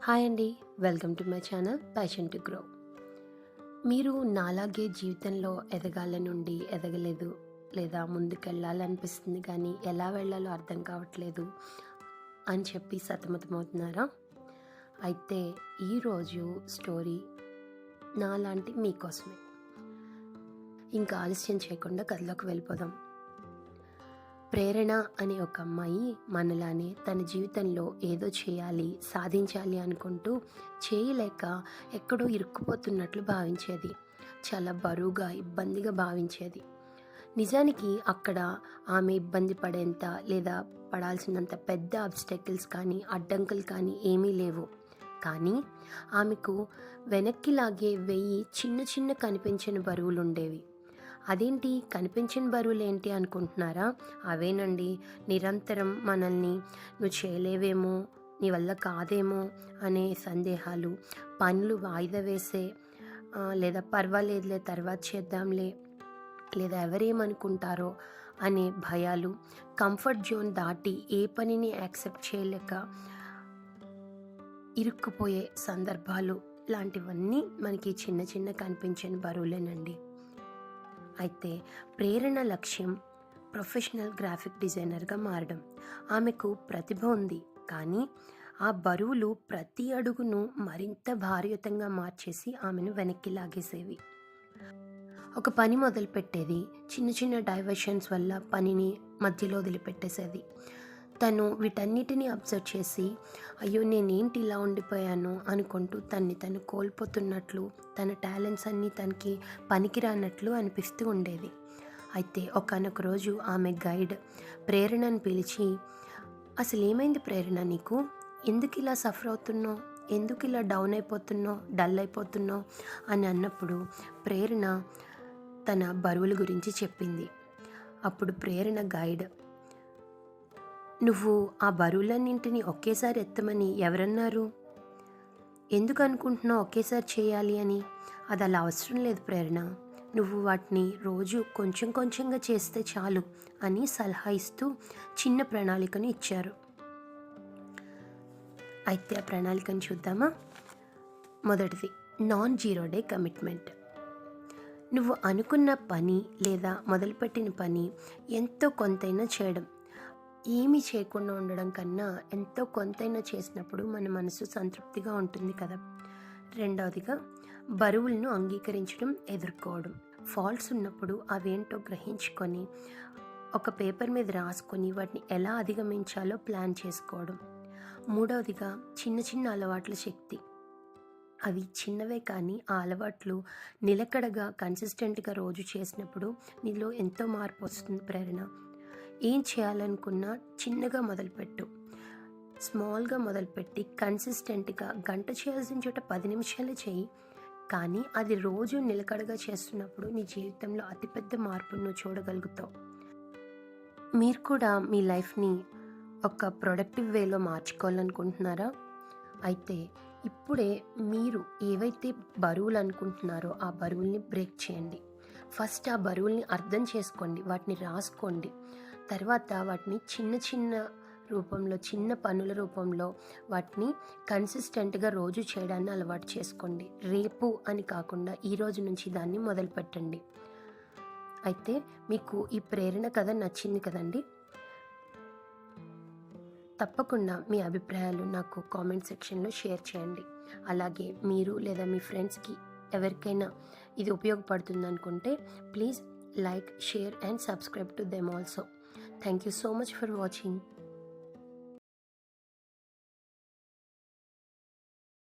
Hi అండి, welcome to my channel passion to grow. మీరు నాలాగే జీవితంలో ఎదగాలనుండి ఎదగలేదు, లేదా ముందుకెళ్ళాలనిపిస్తుంది కానీ ఎలా వెళ్ళాలో అర్థం కావట్లేదు అని చెప్పి సతమతమవుతున్నారా? అయితే ఈరోజు స్టోరీ నాలాంటి మీకోసమే. ఇంకా ఆలస్యం చేయకుండా కథలోకి వెళ్ళిపోదాం. ప్రేరణ అనే ఒక అమ్మాయి మనలానే తన జీవితంలో ఏదో చేయాలి, సాధించాలి అనుకుంటూ చేయలేక ఎక్కడో ఇరుక్కుపోతున్నట్లు భావించేది. చాలా బరువుగా, ఇబ్బందిగా భావించేది. నిజానికి అక్కడ ఆమె ఇబ్బంది పడేంత లేదా పడాల్సినంత పెద్ద ఆబ్స్టెకిల్స్ కానీ అడ్డంకులు కానీ ఏమీ లేవు. కానీ ఆమెకు వెనక్కి లాగే చిన్న చిన్న కనిపించిన బరువులుండేవి. అదేంటి కనిపించిన బరువులేంటి అనుకుంటున్నారా? అవేనండి, నిరంతరం మనల్ని నువ్వు చేయలేవేమో, నీ వల్ల కాదేమో అనే సందేహాలు, పనులు వాయిదా వేసే లేదా పర్వాలేదులే తర్వాత చేద్దాంలే, లేదా ఎవరేమనుకుంటారో అనే భయాలు, కంఫర్ట్ జోన్ దాటి ఏ పనిని యాక్సెప్ట్ చేయలేక ఇరుక్కుపోయే సందర్భాలు లాంటివన్నీ మనకి చిన్న చిన్న కనిపించిన బరువులేనండి. అయితే ప్రేరణ లక్ష్యం ప్రొఫెషనల్ గ్రాఫిక్ డిజైనర్గా మారడం. ఆమెకు ప్రతిభ ఉంది, కానీ ఆ బరువులు ప్రతి అడుగును మరింత భారీయుతంగా మార్చేసి ఆమెను వెనక్కి లాగేసేవి. ఒక పని మొదలుపెట్టేది, చిన్న చిన్న డైవర్షన్స్ వల్ల పనిని మధ్యలో వదిలిపెట్టేసేది. తను వీటన్నిటిని అబ్జర్వ్ చేసి అయ్యో నేనేంటి ఇలా ఉండిపోయాను అనుకుంటూ తను కోల్పోతున్నట్లు, తన టాలెంట్స్ అన్నీ తనకి పనికిరానట్లు అనిపిస్తూ ఉండేది. అయితే ఒకానొక రోజు ఆమె గైడ్ ప్రేరణను పిలిచి, అసలు ఏమైంది ప్రేరణ నీకు? ఎందుకు ఇలా సఫర్ అవుతున్నావు? ఎందుకు ఇలా డౌన్ అయిపోతున్నావు, డల్ అయిపోతున్నావు అని అన్నప్పుడు ప్రేరణ తన బరువుల గురించి చెప్పింది. అప్పుడు ప్రేరణ గైడ్, నువ్వు ఆ బరువులన్నింటినీ ఒకేసారి ఎత్తమని ఎవరన్నారు? ఎందుకు అనుకుంటున్నావు ఒకేసారి చేయాలి అని? అది అలా అవసరం లేదు ప్రేరణ, నువ్వు వాటిని రోజు కొంచెం కొంచెంగా చేస్తే చాలు అని సలహా ఇస్తూ చిన్న ప్రణాళికను ఇచ్చారు. అయితే ఆ ప్రణాళికను చూద్దామా? మొదటిది, నాన్ జీరో డే కమిట్మెంట్. నువ్వు అనుకున్న పని లేదా మొదలుపెట్టిన పని ఎంతో కొంతైనా చేయడం. ఏమీ చేయకుండా ఉండడం కన్నా ఎంతో కొంతైనా చేసినప్పుడు మన మనసు సంతృప్తిగా ఉంటుంది కదా. రెండవదిగా, బరువులను అంగీకరించడం, ఎదుర్కోవడం. ఫాల్ట్స్ ఉన్నప్పుడు అవేంటో గ్రహించుకొని ఒక పేపర్ మీద రాసుకొని వాటిని ఎలా అధిగమించాలో ప్లాన్ చేసుకోవడం. మూడవదిగా, చిన్న చిన్న అలవాట్ల శక్తి. అవి చిన్నవే కానీ ఆ అలవాట్లు నిలకడగా కన్సిస్టెంట్గా రోజు చేసినప్పుడు నీలో ఎంతో మార్పు వస్తుంది ప్రేరణ. ఏం చేయాలనుకున్నా చిన్నగా మొదలుపెట్టు. స్మాల్గా మొదలుపెట్టి కన్సిస్టెంట్గా గంట చేయాల్సిన చోట 10 నిమిషాలే చేయి. కానీ అది రోజు నిలకడగా చేస్తున్నప్పుడు నీ జీవితంలో అతిపెద్ద మార్పును నువ్వు చూడగలుగుతావు. మీరు కూడా మీ లైఫ్ని ఒక ప్రొడక్టివ్ వేలో మార్చుకోవాలనుకుంటున్నారా? అయితే ఇప్పుడే మీరు ఏవైతే బరువులు అనుకుంటున్నారో ఆ బరువుల్ని బ్రేక్ చేయండి. ఫస్ట్ ఆ బరువుల్ని అర్థం చేసుకోండి, వాటిని రాసుకోండి. తర్వాత వాటిని చిన్న చిన్న రూపంలో, చిన్న పనుల రూపంలో వాటిని కన్సిస్టెంట్గా రోజు చేయడాన్ని అలవాటు చేసుకోండి. రేపు అని కాకుండా ఈ రోజు నుంచి దాన్ని మొదలుపెట్టండి. అయితే మీకు ఈ ప్రేరణ కథ నచ్చింది కదండి? తప్పకుండా మీ అభిప్రాయాలు నాకు కామెంట్ సెక్షన్లో షేర్ చేయండి. అలాగే మీరు లేదా మీ ఫ్రెండ్స్కి ఎవరికైనా ఇది ఉపయోగపడుతుంది అనుకుంటే please like, share and subscribe to them also. Thank you so much for watching.